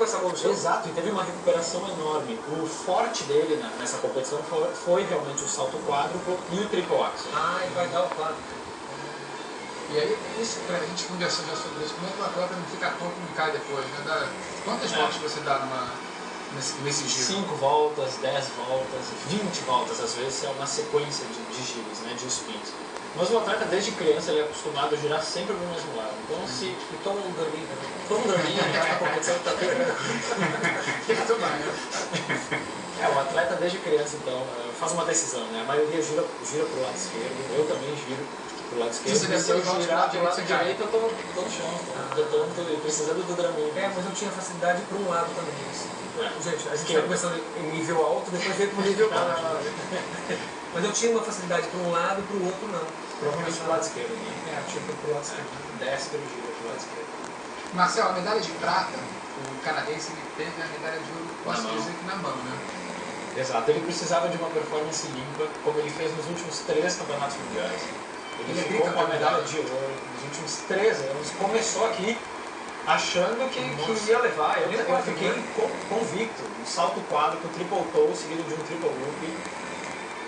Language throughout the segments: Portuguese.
com essa evolução. Exato, e teve uma recuperação enorme. O forte dele nessa competição foi realmente o salto quádruplo e o triple axel. Ah, ele vai dar o quádruplo. E aí, isso, a gente conversou já sobre isso, como é que o atleta não fica tonto e cai depois, né? Quantas voltas você dá nesse giro? 5 voltas, 10 voltas, 20 voltas, às vezes é uma sequência de giros, né, de spins. Mas o atleta, desde criança, ele é acostumado a girar sempre no mesmo lado. Então, se E toma um draminho também. toma um draminho, a competição está tudo... Tem que tomar, né? O atleta, desde criança, então, faz uma decisão, né? A maioria gira pro lado esquerdo, eu também giro pro lado esquerdo. Se eu girar pro lado direito, eu tô no chão, tentando e precisando do draminho. Mas eu tinha facilidade para um lado também. Assim. Gente, a gente Que vai começando em nível alto, depois veio pro nível baixo. Mas eu tinha uma facilidade para um lado e para o outro não. Provavelmente pro lado esquerdo, né? Eu tinha pro lado esquerdo. Destro gira pro lado esquerdo. Marcelo, a medalha de prata, o canadense ele teve a medalha de ouro, posso dizer que na mão, né? Exato, ele precisava de uma performance limpa, como ele fez nos últimos 3 campeonatos mundiais. Ele ficou com a medalha de ouro nos últimos 3 anos, começou aqui achando que ia levar. Eu fiquei convicto, um salto quádruplo, triple toe, seguido de um triple loop.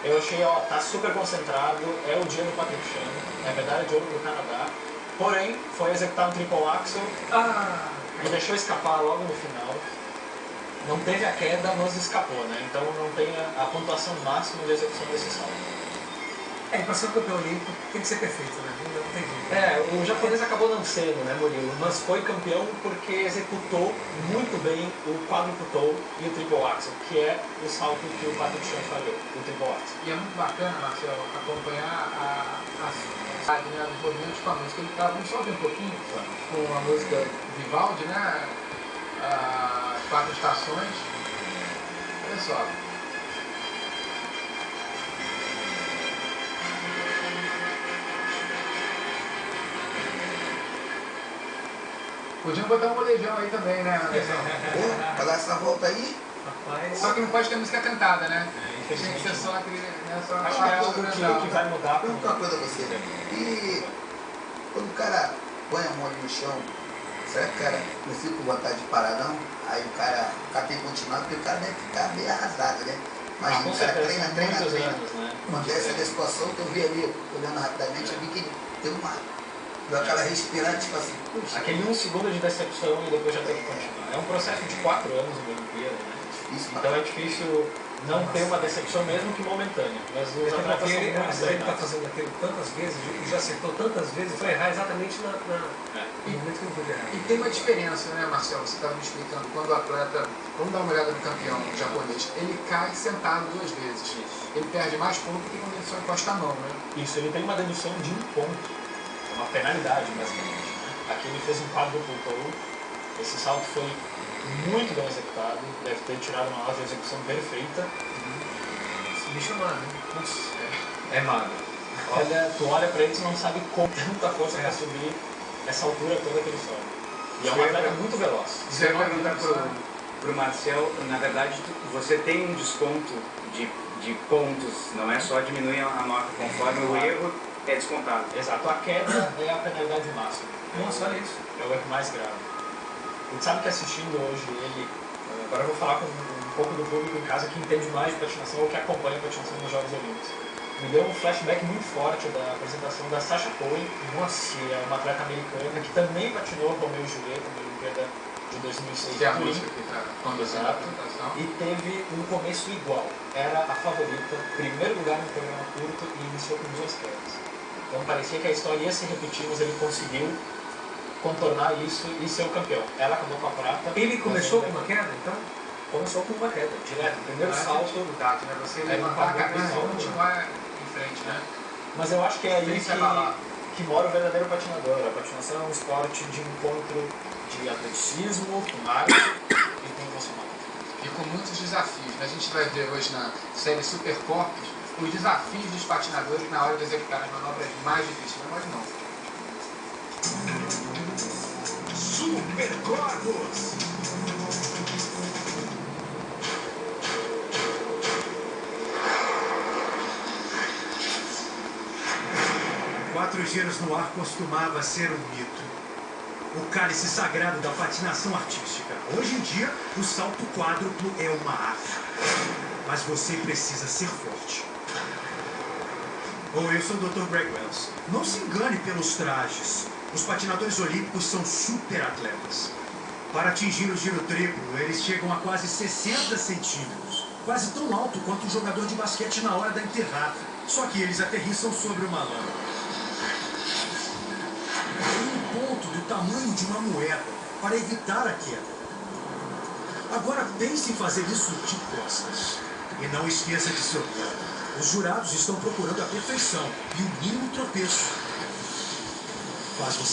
Eu achei, tá super concentrado, é o dia do Patrick Chan, é a medalha de ouro do Canadá. Porém, foi executar um triple axel e deixou escapar logo no final. Não teve a queda, mas escapou, né? Então não tem a pontuação máxima de execução desse salto. E para ser campeão olímpico tem que ser perfeito, né? Não tem jeito. O japonês acabou não sendo, né, Murilo? Mas foi campeão porque executou muito bem o quádruplo toe e o triple axel, que é o salto que o Patrick Chan falhou, o triple axel. E é muito bacana, Marcelo, acompanhar dos movimentos com a música. Ele estava, vamos só ouvir um pouquinho, com a música Vivaldi, né? 4 estações. Olha só. Podiam botar um molejão aí também, né, Anderson? Pra dar essa volta aí. Rapaz, Só que não pode ter música cantada, né? Tem que Infelizmente. ser só aquele. Né, só Acho que é algo que vai mudar. Pergunta uma coisa a você. E quando o cara põe a mão ali no chão, será que o cara não fica com vontade de parar não? Aí o cara tem que continuar, porque o cara deve ficar meio arrasado, né? Imagina, o cara treina. Anos, né? Acontece a situação que eu vi ali, olhando rapidamente, eu vi que ele deu aquela respirada, tipo assim, puxa. Aquele 1 segundo de decepção e depois já tem que continuar. É um processo de 4 anos na Olimpíada, né? Difícil, Então é difícil não ter uma decepção, mesmo que momentânea. Mas os atletas são muito ele está treinados. fazendo aquilo tantas vezes e já acertou tantas vezes, vai errar exatamente no momento que não podia errar. E tem uma diferença, né, Marcelo? Você estava me explicando, quando o atleta, vamos dar uma olhada no campeão japonês, ele cai sentado 2 vezes. Isso. Ele perde mais ponto do que quando ele só encosta a mão, né? Isso, ele tem uma dedução de 1 ponto. É uma penalidade, basicamente. Né? Aqui ele fez um quádruplo toe. Esse salto foi muito bem executado. Deve ter tirado uma nota de execução perfeita. Esse bicho é magro, né? Putz, é magro. Tu olha pra ele e não sabe com tanta força pra subir essa altura toda que ele sobe. E é um atleta muito veloz. Você vai perguntar pro Marcel, na verdade, você tem um desconto de pontos, não é só diminuir a nota conforme o erro é descontado. Exato, a queda é a penalidade máxima. Nossa, olha isso. É o erro mais grave. A gente sabe que assistindo hoje ele, agora eu vou falar com um pouco do público em casa que entende mais de patinação ou que acompanha a patinação nos Jogos Olímpicos. Me deu um flashback muito forte da apresentação da Sasha Cohen, que é uma atleta americana que também patinou com o Romeo e Julieta na Olimpíada de 2006. Que é a música que está conduzindo a Exato. apresentação. E teve um começo igual. Era a favorita, primeiro lugar no programa curto e iniciou com 2 quedas. Então parecia que a história ia se repetir, mas ele conseguiu contornar isso e ser o campeão. Ela acabou com a prata. Ele começou com uma queda, então? Começou com uma queda, direto. Primeiro salto. Dificuldade, né? Você É levantar a uma cabeça coisa, e continuar em frente, né? Mas eu acho que é aí Sem se abalar. que mora o verdadeiro patinador. A patinação é um esporte de encontro de atleticismo, com arte e com emocional. E com muitos desafios, né? A gente vai ver hoje na série Super Corpos os desafios dos patinadores na hora de executar as manobras mais difíceis. Não pode não. Super Corpos! Quatro giros no ar costumava ser um mito. O cálice sagrado da patinação artística. Hoje em dia, o salto quádruplo é uma arte. Mas você precisa ser forte. Eu sou o Dr. Greg Wells. Não se engane pelos trajes. Os patinadores olímpicos são super atletas. Para atingir o giro triplo, eles chegam a quase 60 centímetros. Quase tão alto quanto um jogador de basquete na hora da enterrada. Só que eles aterrissam sobre uma lama. Em um ponto do tamanho de uma moeda, para evitar a queda. Agora pense em fazer isso de costas. E não esqueça de sorrir. Os jurados estão procurando a perfeição e o mínimo tropeço faz você